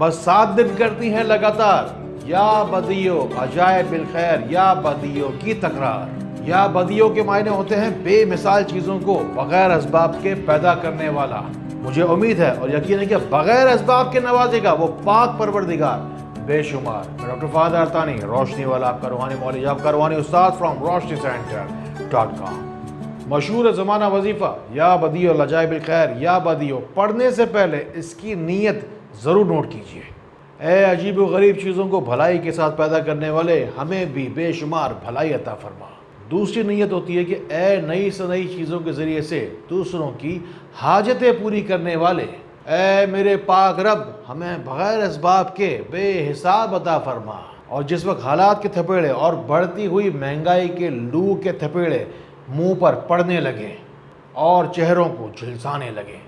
بس 7 دن کرتی ہیں لگاتار یا بدیو عجائب بالخیر یا بدیو کی تکرار۔ یا بدیو کے معنی ہوتے ہیں بے مثال چیزوں کو بغیر اسباب کے پیدا کرنے والا۔ مجھے امید ہے اور یقین ہے کہ بغیر اسباب کے نوازے گا وہ پاک پروردگار بے شمار۔ میں ڈاکٹر فہد ارتانی، روشنی والا آپ کا روحانی مولوی، آپ کا روحانی استاد فرام roshnysenter.com۔ مشہور زمانہ وظیفہ یا بدیو العجائب الخیر یا بدیو پڑھنے سے پہلے اس کی نیت ضرور نوٹ کیجئے۔ اے عجیب و غریب چیزوں کو بھلائی کے ساتھ پیدا کرنے والے، ہمیں بھی بے شمار بھلائی عطا فرما۔ دوسری نیت ہوتی ہے کہ اے نئی سے نئی چیزوں کے ذریعے سے دوسروں کی حاجتیں پوری کرنے والے، اے میرے پاک رب ہمیں بغیر اسباب کے بے حساب عطا فرما۔ اور جس وقت حالات کے تھپیڑے اور بڑھتی ہوئی مہنگائی کے لو کے تھپیڑے منہ پر پڑنے لگے اور چہروں کو جھلسانے لگے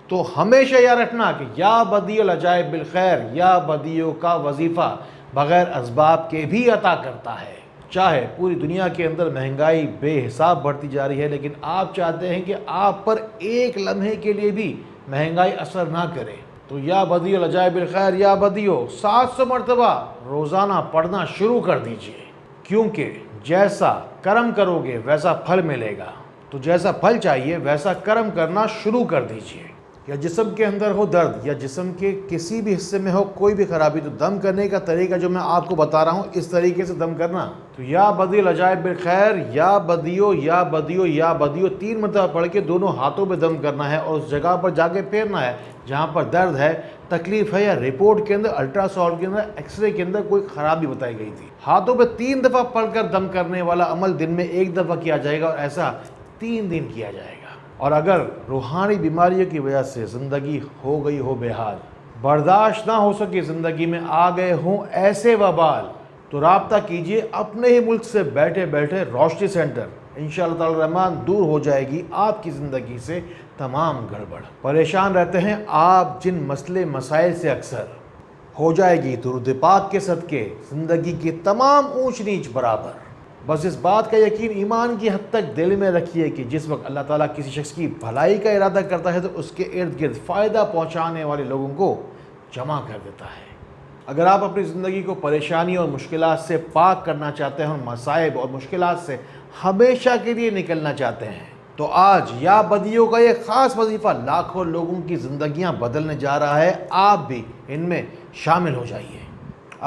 تو ہمیشہ یاد رکھنا کہ یا بدیع العجائب بالخیر یا بدیع کا وظیفہ بغیر اسباب کے بھی عطا کرتا ہے۔ چاہے پوری دنیا کے اندر مہنگائی بے حساب بڑھتی جا رہی ہے، لیکن آپ چاہتے ہیں کہ آپ پر ایک لمحے کے لیے بھی مہنگائی اثر نہ کرے، تو یا بدیع العجائب بالخیر یا بدیع 700 مرتبہ روزانہ پڑھنا شروع کر دیجئے، کیونکہ جیسا کرم کرو گے ویسا پھل ملے گا۔ تو جیسا پھل چاہیے ویسا کرم کرنا شروع کر دیجئے۔ یا جسم کے اندر ہو درد یا جسم کے کسی بھی حصے میں ہو کوئی بھی خرابی، تو دم کرنے کا طریقہ جو میں آپ کو بتا رہا ہوں اس طریقے سے دم کرنا۔ تو یا بدیع العجائب بالخیر یا بدیع یا بدیع یا بدیع 3 مرتبہ پڑھ کے دونوں ہاتھوں پہ دم کرنا ہے اور اس جگہ پر جا کے پھیرنا ہے جہاں پر درد ہے، تکلیف ہے یا رپورٹ کے اندر، الٹرا ساؤنڈ کے اندر، ایکس رے کے اندر کوئی خرابی بتائی گئی تھی۔ ہاتھوں پہ 3 دفعہ پڑھ کر دم کرنے والا عمل دن میں 1 دفعہ کیا جائے گا اور ایسا 3 دن کیا جائے گا۔ اور اگر روحانی بیماریوں کی وجہ سے زندگی ہو گئی ہو بے حال، برداشت نہ ہو سکے، زندگی میں آ گئے ہوں ایسے وبال، تو رابطہ کیجئے اپنے ہی ملک سے بیٹھے بیٹھے روشنی سینٹر۔ انشاءاللہ تعالی الرحمن دور ہو جائے گی آپ کی زندگی سے تمام گڑبڑ۔ پریشان رہتے ہیں آپ جن مسئلے مسائل سے، اکثر ہو جائے گی درود پاک کے صدقے زندگی کی تمام اونچ نیچ برابر۔ بس اس بات کا یقین ایمان کی حد تک دل میں رکھیے کہ جس وقت اللہ تعالیٰ کسی شخص کی بھلائی کا ارادہ کرتا ہے تو اس کے ارد گرد فائدہ پہنچانے والے لوگوں کو جمع کر دیتا ہے۔ اگر آپ اپنی زندگی کو پریشانی اور مشکلات سے پاک کرنا چاہتے ہیں اور مصائب اور مشکلات سے ہمیشہ کے لیے نکلنا چاہتے ہیں، تو آج یا بدیع کا یہ خاص وظیفہ لاکھوں لوگوں کی زندگیاں بدلنے جا رہا ہے، آپ بھی ان میں شامل ہو جائیے۔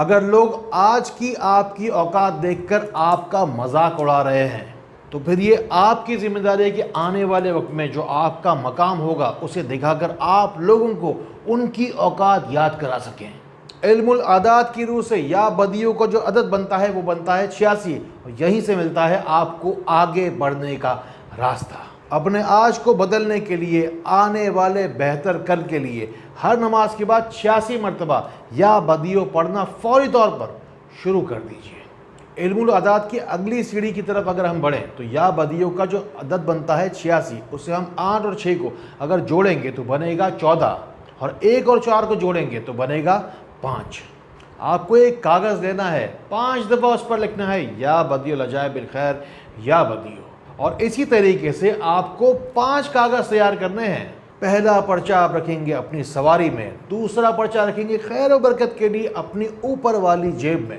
اگر لوگ آج کی آپ کی اوقات دیکھ کر آپ کا مذاق اڑا رہے ہیں تو پھر یہ آپ کی ذمہ داری ہے کہ آنے والے وقت میں جو آپ کا مقام ہوگا اسے دکھا کر آپ لوگوں کو ان کی اوقات یاد کرا سکیں۔ علم العادات کی روح سے یا بدیع کو جو عدد بنتا ہے وہ بنتا ہے 86، اور یہیں سے ملتا ہے آپ کو آگے بڑھنے کا راستہ۔ اپنے آج کو بدلنے کے لیے، آنے والے بہتر کل کے لیے ہر نماز کے بعد 86 مرتبہ یا بدیع پڑھنا فوری طور پر شروع کر دیجئے۔ علم العادات کی اگلی سیڑھی کی طرف اگر ہم بڑھیں تو یا بدیع کا جو عدد بنتا ہے 86، اسے ہم 8 اور 6 کو اگر جوڑیں گے تو بنے گا 14، اور 1 اور 4 کو جوڑیں گے تو بنے گا 5۔ آپ کو ایک کاغذ لینا ہے، 5 دفعہ اس پر لکھنا ہے یا بدیع العجائب بالخیر یا بدیع، اور اسی طریقے سے آپ کو 5 کاغذ تیار کرنے ہیں۔ پہلا پرچہ آپ رکھیں گے اپنی سواری میں، دوسرا پرچہ رکھیں گے خیر و برکت کے لیے اپنی اوپر والی جیب میں،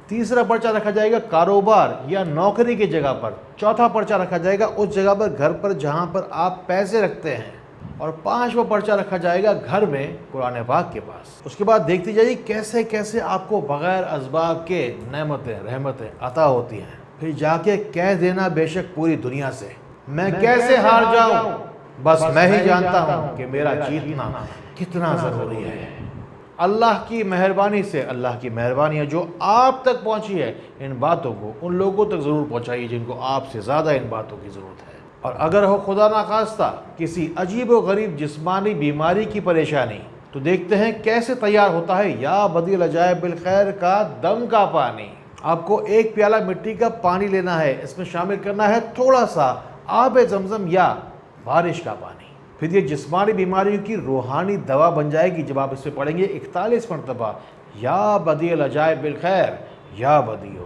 تیسرا پرچہ رکھا جائے گا کاروبار یا نوکری کی جگہ پر، چوتھا پرچہ رکھا جائے گا اس جگہ پر گھر پر جہاں پر آپ پیسے رکھتے ہیں، اور 5واں پرچہ رکھا جائے گا گھر میں قرآن پاک کے پاس۔ اس کے بعد دیکھتی جائیے کیسے کیسے آپ کو بغیر اسباب کے نعمتیں رحمتیں عطا ہوتی ہیں۔ پھر جا کے کہہ دینا بے شک پوری دنیا سے، میں کیسے ہار جاؤں، بس میں ہی جانتا ہوں کہ میرا جیتنا کتنا ضروری ہے۔ اللہ کی مہربانی سے، اللہ کی مہربانی ہے جو آپ تک پہنچی ہے، ان باتوں کو ان لوگوں تک ضرور پہنچائیے جن کو آپ سے زیادہ ان باتوں کی ضرورت ہے۔ اور اگر ہو خدا نخواستہ کسی عجیب و غریب جسمانی بیماری کی پریشانی، تو دیکھتے ہیں کیسے تیار ہوتا ہے یا بدیع العجائب بالخیر کا دم کا پانی۔ آپ کو 1 پیالہ مٹی کا پانی لینا ہے، اس میں شامل کرنا ہے تھوڑا سا آب زمزم یا بارش کا پانی۔ پھر یہ جسمانی بیماریوں کی روحانی دوا بن جائے گی جب آپ اس پہ پڑھیں گے 41 مرتبہ یا بدیع العجائب بالخیر یا بدیع۔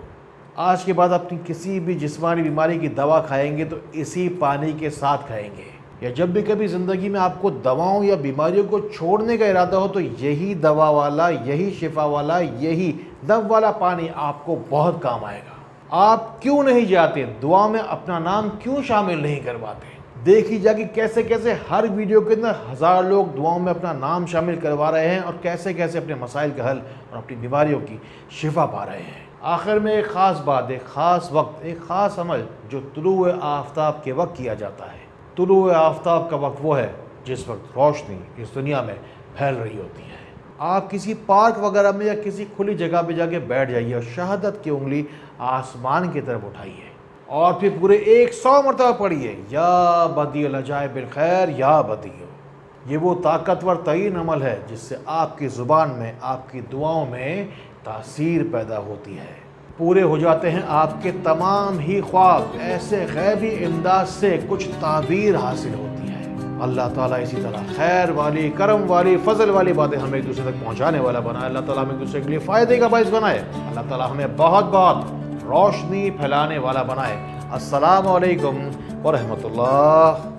آج کے بعد اپنی کسی بھی جسمانی بیماری کی دوا کھائیں گے تو اسی پانی کے ساتھ کھائیں گے۔ یا جب بھی کبھی زندگی میں آپ کو دواؤں یا بیماریوں کو چھوڑنے کا ارادہ ہو تو یہی دوا والا، یہی شفا والا، یہی دم والا پانی آپ کو بہت کام آئے گا۔ آپ کیوں نہیں جاتے؟ دعا میں اپنا نام کیوں شامل نہیں کرواتے؟ دیکھی جا کہ کیسے کیسے ہر ویڈیو کے اندر ہزار لوگ دعاؤں میں اپنا نام شامل کروا رہے ہیں اور کیسے کیسے اپنے مسائل کا حل اور اپنی بیماریوں کی شفا پا رہے ہیں۔ آخر میں ایک خاص بات، ایک خاص وقت، ایک خاص عمل جو طلوع آفتاب کے وقت کیا جاتا ہے۔ طلوع آفتاب کا وقت وہ ہے جس وقت روشنی اس دنیا میں پھیل رہی ہوتی ہے۔ آپ کسی پارک وغیرہ میں یا کسی کھلی جگہ پہ جا کے بیٹھ جائیے اور شہادت کی انگلی آسمان کی طرف اٹھائیے اور پھر پورے 100 مرتبہ پڑھیے، یا بدیع العجائب الخیر یا بدیع۔ یہ وہ طاقتور ترین عمل ہے جس سے آپ کی زبان میں، آپ کی دعاؤں میں تاثیر پیدا ہوتی ہے۔ پورے ہو جاتے ہیں آپ کے تمام ہی خواب، ایسے غیبی امداد سے کچھ تعبیر حاصل ہوتی ہے۔ اللہ تعالیٰ اسی طرح خیر والی، کرم والی، فضل والی باتیں ہمیں ایک دوسرے تک پہنچانے والا بنائے۔ اللہ تعالیٰ ہمیں ایک دوسرے کے لیے فائدے کا باعث بنائے۔ اللہ تعالیٰ ہمیں بہت بہت روشنی پھیلانے والا بنائے۔ السلام علیکم ورحمۃ اللہ۔